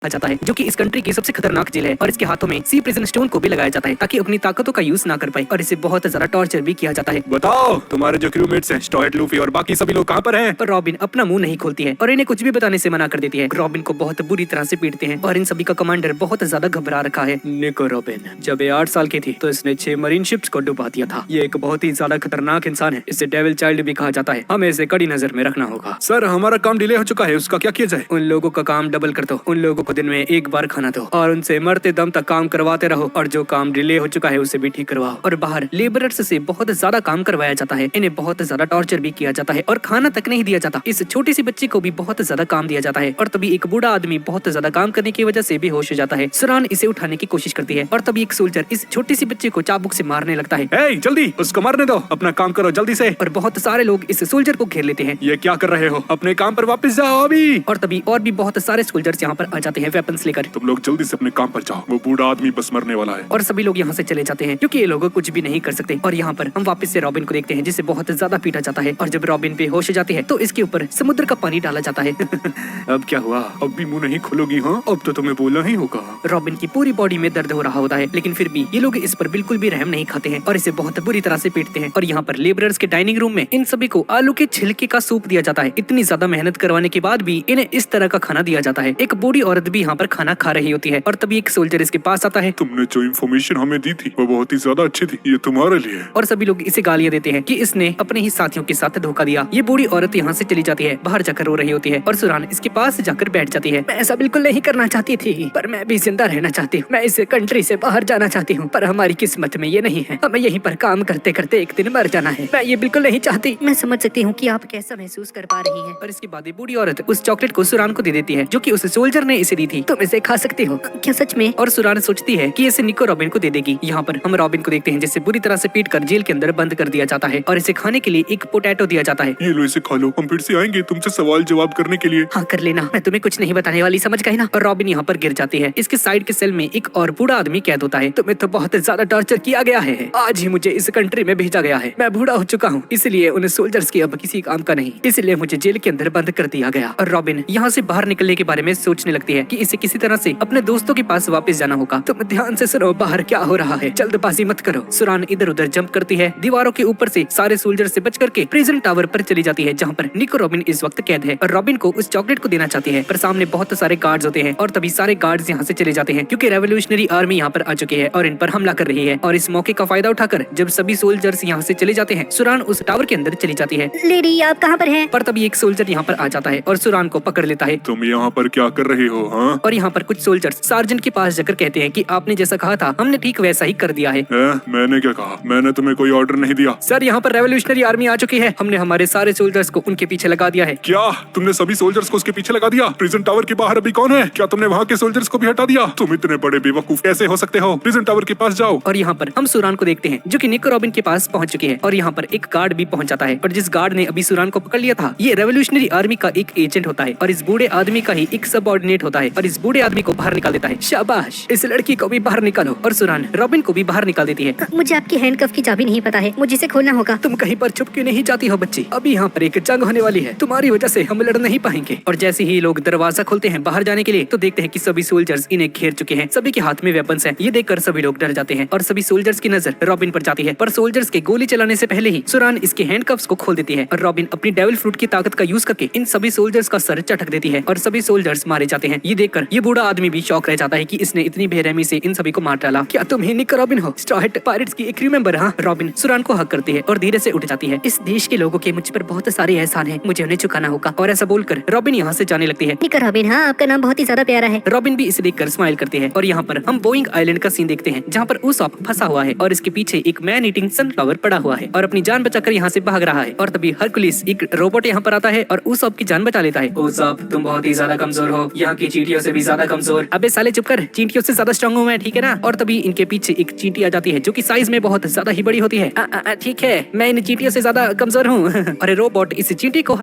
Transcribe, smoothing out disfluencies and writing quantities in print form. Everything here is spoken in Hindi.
आ जाता है, जो कि इस कंट्री की सबसे खतरनाक जेल है। और इसके हाथों में सी प्रिजन स्टोन को भी लगाया जाता है ताकि अपनी ताकतों का यूज ना कर पाए, और इसे बहुत ज्यादा टॉर्चर भी किया जाता है। बताओ तुम्हारे जो क्रूमेट्स हैं, स्टुअर्ट, लूफी और बाकी सभी लोग कहाँ पर हैं? पर रॉबिन अपना मुंह नहीं खोलती है और इन्हें कुछ भी बताने से मना कर देती है। रॉबिन को बहुत बुरी तरह से पीटते हैं और इन सभी का कमांडर बहुत ज्यादा घबरा रखा है। निको रॉबिन जब ये 8 साल की थी तो इसने 6 मरीन शिप्स को डुबा दिया था। ये एक बहुत ही ज्यादा खतरनाक इंसान है, इसे डेविल चाइल्ड भी कहा जाता है। हमें इसे कड़ी नजर में रखना होगा। सर हमारा काम डिले हो चुका है, उसका क्या किया जाए? उन लोगों का काम डबल कर दो, उन लोगों को दिन में एक बार खाना दो और उनसे मरते दम तक काम करवाते रहो, और जो काम डिले हो चुका है उसे भी ठीक करवाओ। और बाहर लेबरर्स से बहुत ज्यादा काम करवाया जाता है, इन्हें बहुत ज्यादा टॉर्चर भी किया जाता है और खाना तक नहीं दिया जाता। इस छोटी सी बच्ची को भी बहुत ज्यादा काम दिया जाता है और तभी एक बूढ़ा आदमी बहुत ज्यादा काम करने की वजह से बेहोश हो जाता है। सुरान इसे उठाने की कोशिश करती है और तभी एक सोल्जर इस छोटी सी बच्चे को चाबुक से मारने लगता है। ए, जल्दी उसको मारने दो, अपना काम करो जल्दी से। और बहुत सारे लोग इस सोल्जर को घेर लेते हैं। ये क्या कर रहे हो? अपने काम पर वापस जाओ अभी। और तभी और भी बहुत सारे सोल्जर्स यहाँ पर आ जाते हैं वेपन्स लेकर। तुम लोग जल्दी से अपने काम पर जाओ, वो बूढ़ा आदमी बस मरने वाला है। और सभी लोग यहाँ से चले जाते हैं क्योंकि ये लोग कुछ भी नहीं कर सकते। और यहाँ पर हम वापस से रॉबिन को देखते हैं जिसे बहुत ज्यादा पीटा जाता है, और जब रॉबिन बेहोश हो जाती है तो इसके ऊपर समुद्र का पानी डाला जाता है। अब क्या हुआ? अब भी मुंह नहीं खोलोगी? हाँ, अब तो तुम्हें बोलना ही होगा। रॉबिन की पूरी बॉडी में दर्द हो रहा होता है, लेकिन फिर भी ये लोग इस पर बिल्कुल भी रहम नहीं खाते हैं और इसे बहुत बुरी तरह से पीटते हैं। और यहाँ पर लेबरर्स के डाइनिंग रूम में इन सभी को आलू के छिलके का सूप दिया जाता है। इतनी ज्यादा मेहनत करवाने के बाद भी इन्हें इस तरह का खाना दिया जाता है। एक बूढ़ी औरत भी यहाँ पर खाना खा रही होती है और तभी एक सोल्जर इसके पास आता है। तुमने जो इन्फॉर्मेशन हमें दी थी वो बहुत ही ज्यादा अच्छी थी, ये तुम्हारे लिए। और सभी लोग इसे गालियां देते हैं कि इसने अपने ही साथियों के साथ धोखा दिया। ये बूढ़ी औरत यहाँ से चली जाती है, बाहर जाकर रो रही होती है और सुरान इसके पास जाकर बैठ जाती है। मैं ऐसा बिल्कुल नहीं करना चाहती थी, पर मैं भी जिंदा रहना चाहती हूँ। मैं इस कंट्री से बाहर जाना चाहती हूँ, पर हमारी किस्मत में ये नहीं है। हमें यहीं पर काम करते करते एक दिन मर जाना है। मैं ये बिल्कुल नहीं चाहती। मैं समझ सकती हूँ कि आप कैसा महसूस कर पा रही हैं। और इसके बाद ये बूढ़ी औरत उस चॉकलेट को सुरान को दे देती है, जो कि उस सोल्जर ने इसे दी थी। तुम इसे खा सकती हो। क्या सच में? और सुरान सोचती है कि इसे निको रॉबिन को दे देगी। यहाँ पर हम रॉबिन को देखते हैं जिसे बुरी तरह से पीट कर जेल के अंदर बंद कर दिया जाता है और इसे खाने के लिए एक पोटैटो दिया जाता है। ये लो, इसे खा लो, हम फिर से आएंगे तुमसे सवाल जवाब करने के लिए। हाँ कर लेना, मैं तुम्हें कुछ नहीं बताने वाली, समझ गए ना। और रॉबिन यहाँ पर गिर जाती है। इसके साइड के सेल में एक और बूढ़ा आदमी कैद होता है। तुम्हें तो बहुत ज्यादा टॉर्चर किया गया है, आज ही मुझे इस कंट्री में भेजा गया है। मैं बूढ़ा हो चुका हूँ, इसलिए उन सोल्जर्स की अब किसी काम का नहीं, इसलिए मुझे जेल के अंदर बंद कर दिया गया। और रॉबिन यहाँ से बाहर निकलने के बारे में सोचने लगती है कि इसे किसी तरह से अपने दोस्तों के पास वापस जाना होगा। तुम ध्यान से सुनो, बाहर क्या हो रहा है, जल्दबाजी मत करो। सुरान इधर उधर जंप करती है, दीवारों के ऊपर से सारे सोल्जर से बच करके प्रिजन टावर पर चली जाती है, जहाँ पर निको रॉबिन इस वक्त कैद है। और रॉबिन को उस चॉकलेट को देना चाहती है, पर सामने बहुत सारे गार्ड्स होते हैं और तभी सारे गार्ड्स यहाँ से चले जाते हैं क्योंकि रेवोल्यूशनरी आर्मी यहाँ पर आ चुकी है और इन पर हमला कर रही है। और इस मौके का फायदा उठाकर जब सभी सोल्जर्स यहाँ से चले जाते हैं, सुरान उस टावर के अंदर चली जाती है। लेडी आप कहाँ पर हैं? पर तभी एक सोल्जर यहाँ पर आ जाता है और सुरान को पकड़ लेता है। तुम यहाँ पर क्या कर रही हो? हाँ, और यहाँ पर कुछ सोल्जर्स सार्जेंट के पास जाकर कहते हैं कि आपने जैसा कहा था हमने ठीक वैसा ही कर दिया है। मैंने क्या कहा? मैंने तुम्हें कोई ऑर्डर नहीं दिया। सर यहाँ पर रेवोल्यूशनरी आर्मी आ चुकी है, हमने हमारे सारे सोल्जर्स को उनके पीछे लगा दिया है। क्या तुमने सभी सोल्जर्स को उसके पीछे लगा दिया? प्रिजन टावर के बाहर अभी कौन है? क्या तुमने वहाँ के सोल्जर्स को भी हटा दिया? तुम इतने बड़े बेवकूफ कैसे हो सकते हो? प्रिजन टावर के पास जाओ। और यहाँ पर हम सुरान को देखते हैं जो कि निको रॉबिन के पास पहुंच चुकी है और यहाँ पर एक गार्ड भी पहुंच जाता है। और जिस गार्ड ने अभी सुरान को पकड़ लिया था ये रेवोल्यूशनरी आर्मी का एक एजेंट होता है और इस बूढ़े आदमी का ही एक सबऑर्डिनेट होता है और इस बूढ़े आदमी को बाहर निकाल देता है। शाबाश, इस लड़की को भी बाहर निकालो। और सुरान रॉबिन को भी बाहर निकाल देती है। मुझे आपकी हैंडकफ की चाबी नहीं पता है, मुझे इसे खोलना होगा। तुम कहीं पर छुप क्यों नहीं जाती हो बच्ची? अभी यहाँ पर एक जंग होने वाली है, तुम्हारी वजह से हम लड़ नहीं पाएंगे। और जैसे ही लोग दरवाजा खोलते हैं बाहर जाने के लिए तो देखते हैं कि सभी सोल्जर्स इन्हें घेर चुके हैं, सभी के हाथ में वेपन्स हैं। ये देखकर सभी लोग डर जाते हैं और सभी सोल्जर्स की नजर रॉबिन पर जाती है, पर सोल्जर्स के गोली चलाने से पहले ही सुरान इसके हैंडकफ्स को खोल देती है और रॉबिन अपनी डेविल फ्रूट की ताकत का यूज करके इन सभी सोल्जर्स का सर चटक देती है और सभी सोल्जर्स मारे जाते हैं। ये देखकर ये बूढ़ा आदमी भी शॉक रह जाता है कि इसने इतनी बेरहमी से इन सभी को मार डाला। क्या तुम ही निको रॉबिन हो, स्ट्रॉ हैट पायरेट्स की एक क्रू मेंबर? हाँ। रॉबिन सुरान को हक करती है और धीरे से उठ जाती है। इस देश के लोगों के मुझ पर बहुत सारे एहसान हैं, मुझे उन्हें चुकाना होगा। और ऐसा बोलकर रॉबिन यहाँ से जाने लगती है। निको रॉबिन, हाँ आपका नाम बहुत ही ज्यादा प्यारा है। रॉबिन भी इसे देखकर स्माइल करती है और यहाँ पर हम बोइंग आइलैंड का सीन देखते हैं जहाँ पर उसॉप फंसा हुआ है और इसके पीछे एक मैन ईटिंग सनफ्लावर पड़ा हुआ है और अपनी जान बचाकर यहाँ से भाग रहा है। और तभी हरकुलिस एक रोबोट यहाँ पर आता है और उसॉप की जान बचा लेता है। उसॉप तुम बहुत ही ज्यादा कमजोर हो, यहाँ की चींटियों से भी ज्यादा कमजोर। अबे साले चुप कर, चींटियों से ज्यादा स्ट्रांग हूँ मैं, ठीक है ना? और तभी इनके पीछे एक चींटी आ जाती है जो कि साइज में बहुत ज्यादा ही बड़ी होती है। ठीक है, मैं इन चींटियों से ज्यादा कमजोर हूँ। अरे रोबोट, इस चींटी को